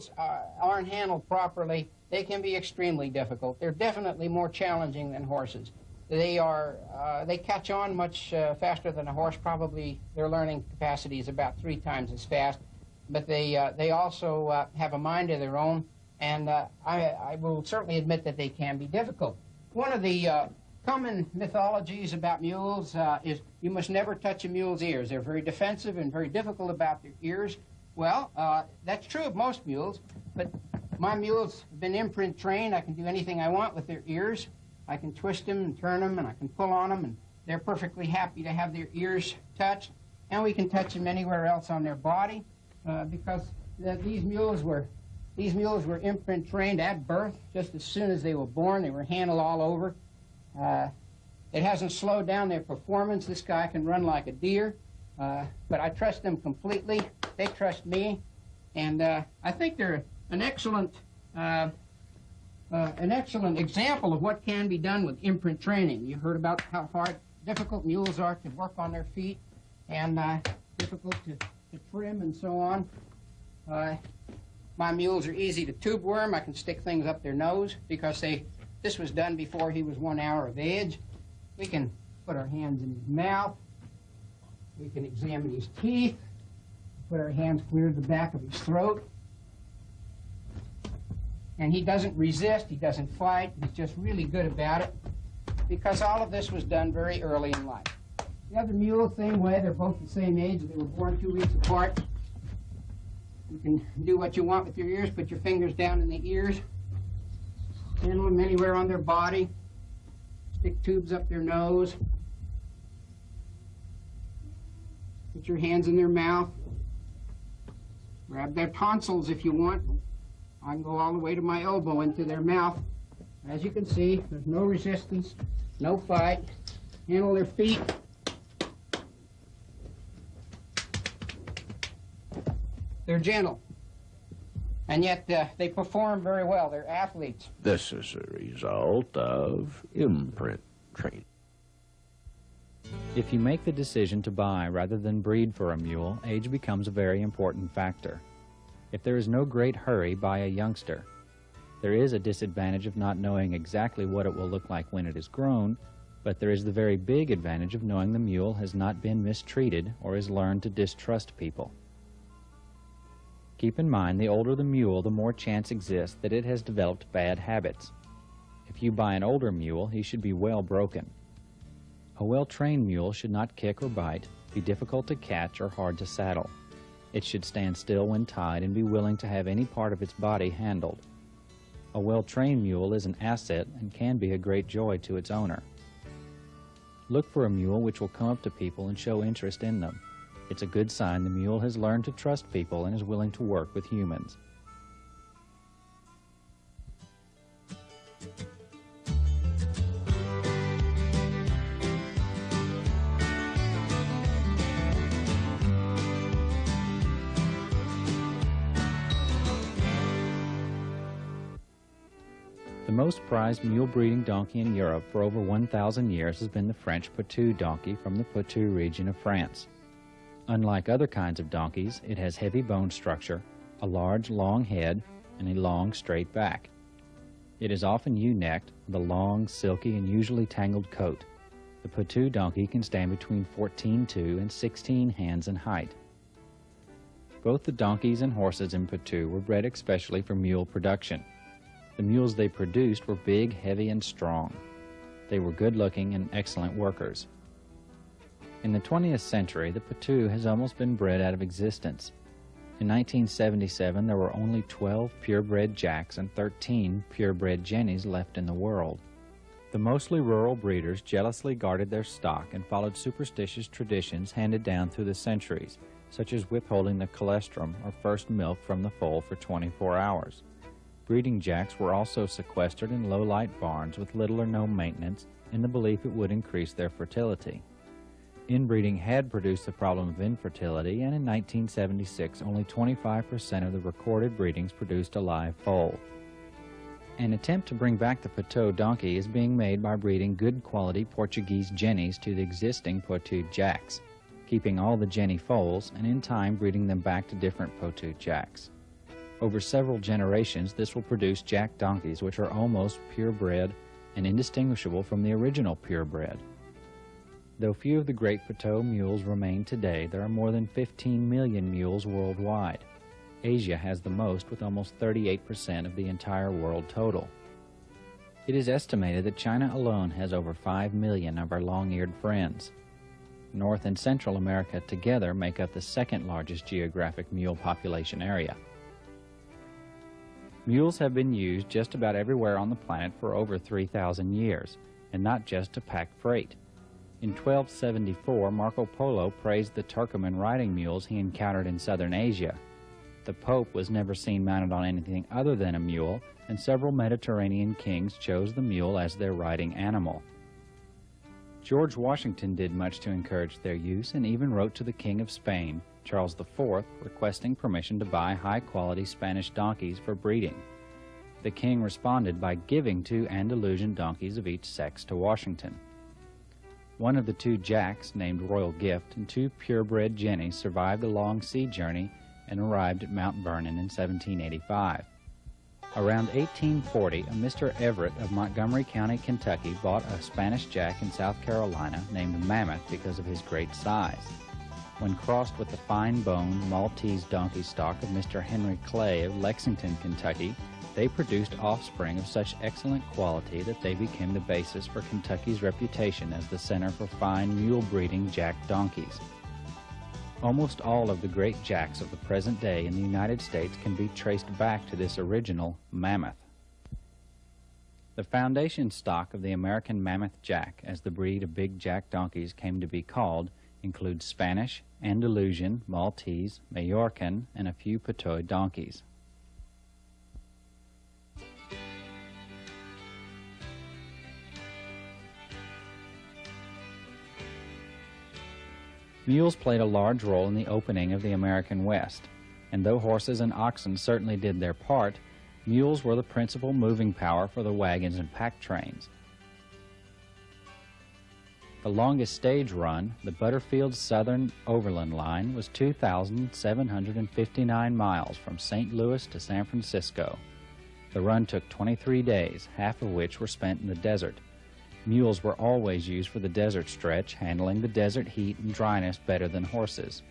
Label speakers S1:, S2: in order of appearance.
S1: mules aren't handled properly, they can be extremely difficult. They're definitely more challenging than horses. They catch on much faster than a horse. Probably their learning capacity is about 3 times as fast. But they also have a mind of their own, and I will certainly admit that they can be difficult. One of the common mythologies about mules is you must never touch a mule's ears. They're very defensive and very difficult about their ears. Well, that's true of most mules, but my mules have been imprint trained. I can do anything I want with their ears. I can twist them and turn them, and I can pull on them, and they're perfectly happy to have their ears touched. And we can touch them anywhere else on their body because these mules were imprint trained at birth. Just as soon as they were born, they were handled all over. It hasn't slowed down their performance. This guy can run like a deer, but I trust them completely. They trust me, and I think they're an excellent example of what can be done with imprint training. You heard about how difficult mules are to work on their feet, and difficult to trim and so on. My mules are easy to tube worm. I can stick things up their nose because this was done before he was 1 hour of age. We can put our hands in his mouth. We can examine his teeth. Put our hands clear to the back of his throat. And he doesn't resist. He doesn't fight. He's just really good about it because all of this was done very early in life. The other mules, same way. They're both the same age. They were born 2 weeks apart. You can do what you want with your ears. Put your fingers down in the ears. Handle them anywhere on their body. Stick tubes up their nose. Put your hands in their mouth. Grab their tonsils if you want. I can go all the way to my elbow into their mouth. As you can see, there's no resistance, no fight. Handle their feet. They're gentle. And yet they perform very well. They're athletes.
S2: This is a result of imprint training.
S3: If you make the decision to buy rather than breed for a mule, age becomes a very important factor. If there is no great hurry, buy a youngster. There is a disadvantage of not knowing exactly what it will look like when it is grown, but there is the very big advantage of knowing the mule has not been mistreated or has learned to distrust people. Keep in mind, the older the mule, the more chance exists that it has developed bad habits. If you buy an older mule, he should be well broken. A well-trained mule should not kick or bite, be difficult to catch or hard to saddle. It should stand still when tied and be willing to have any part of its body handled. A well-trained mule is an asset and can be a great joy to its owner. Look for a mule which will come up to people and show interest in them. It's a good sign the mule has learned to trust people and is willing to work with humans. The most prized mule breeding donkey in Europe for over 1,000 years has been the French Poitou donkey from the Poitou region of France. Unlike other kinds of donkeys, it has heavy bone structure, a large, long head, and a long, straight back. It is often ewe-necked, with a long, silky, and usually tangled coat. The Poitou donkey can stand between 14.2 and 16 hands in height. Both the donkeys and horses in Poitou were bred especially for mule production. The mules they produced were big, heavy, and strong. They were good-looking and excellent workers. In the 20th century, the Poitou has almost been bred out of existence. In 1977, there were only 12 purebred jacks and 13 purebred jennies left in the world. The mostly rural breeders jealously guarded their stock and followed superstitious traditions handed down through the centuries, such as withholding the colostrum or first milk from the foal for 24 hours. Breeding jacks were also sequestered in low-light barns with little or no maintenance in the belief it would increase their fertility. Inbreeding had produced the problem of infertility, and in 1976 only 25% of the recorded breedings produced a live foal. An attempt to bring back the Poitou donkey is being made by breeding good quality Portuguese jennies to the existing Poitou jacks, keeping all the jenny foals and in time breeding them back to different Poitou jacks. Over several generations, this will produce jack donkeys which are almost purebred and indistinguishable from the original purebred. Though few of the great Poteau mules remain today, there are more than 15 million mules worldwide. Asia has the most, with almost 38% of the entire world total. It is estimated that China alone has over 5 million of our long-eared friends. North and Central America together make up the second largest geographic mule population area. Mules have been used just about everywhere on the planet for over 3,000 years, and not just to pack freight. In 1274, Marco Polo praised the Turkoman riding mules he encountered in southern Asia. The Pope was never seen mounted on anything other than a mule, and several Mediterranean kings chose the mule as their riding animal. George Washington did much to encourage their use and even wrote to the King of Spain, Charles IV, requesting permission to buy high-quality Spanish donkeys for breeding. The king responded by giving 2 Andalusian donkeys of each sex to Washington. One of the 2 jacks, named Royal Gift, and 2 purebred jennies survived the long sea journey and arrived at Mount Vernon in 1785. Around 1840, a Mr. Everett of Montgomery County, Kentucky, bought a Spanish jack in South Carolina named Mammoth because of his great size. When crossed with the fine-boned Maltese donkey stock of Mr. Henry Clay of Lexington, Kentucky, they produced offspring of such excellent quality that they became the basis for Kentucky's reputation as the center for fine mule-breeding jack donkeys. Almost all of the great jacks of the present day in the United States can be traced back to this original Mammoth. The foundation stock of the American Mammoth Jack, as the breed of big jack donkeys came to be called, includes Spanish, Andalusian, Maltese, Majorcan, and a few Poteau donkeys. Mules played a large role in the opening of the American West, and though horses and oxen certainly did their part, mules were the principal moving power for the wagons and pack trains. The longest stage run, the Butterfield Southern Overland Line, was 2,759 miles from St. Louis to San Francisco. The run took 23 days, half of which were spent in the desert. Mules were always used for the desert stretch, handling the desert heat and dryness better than horses.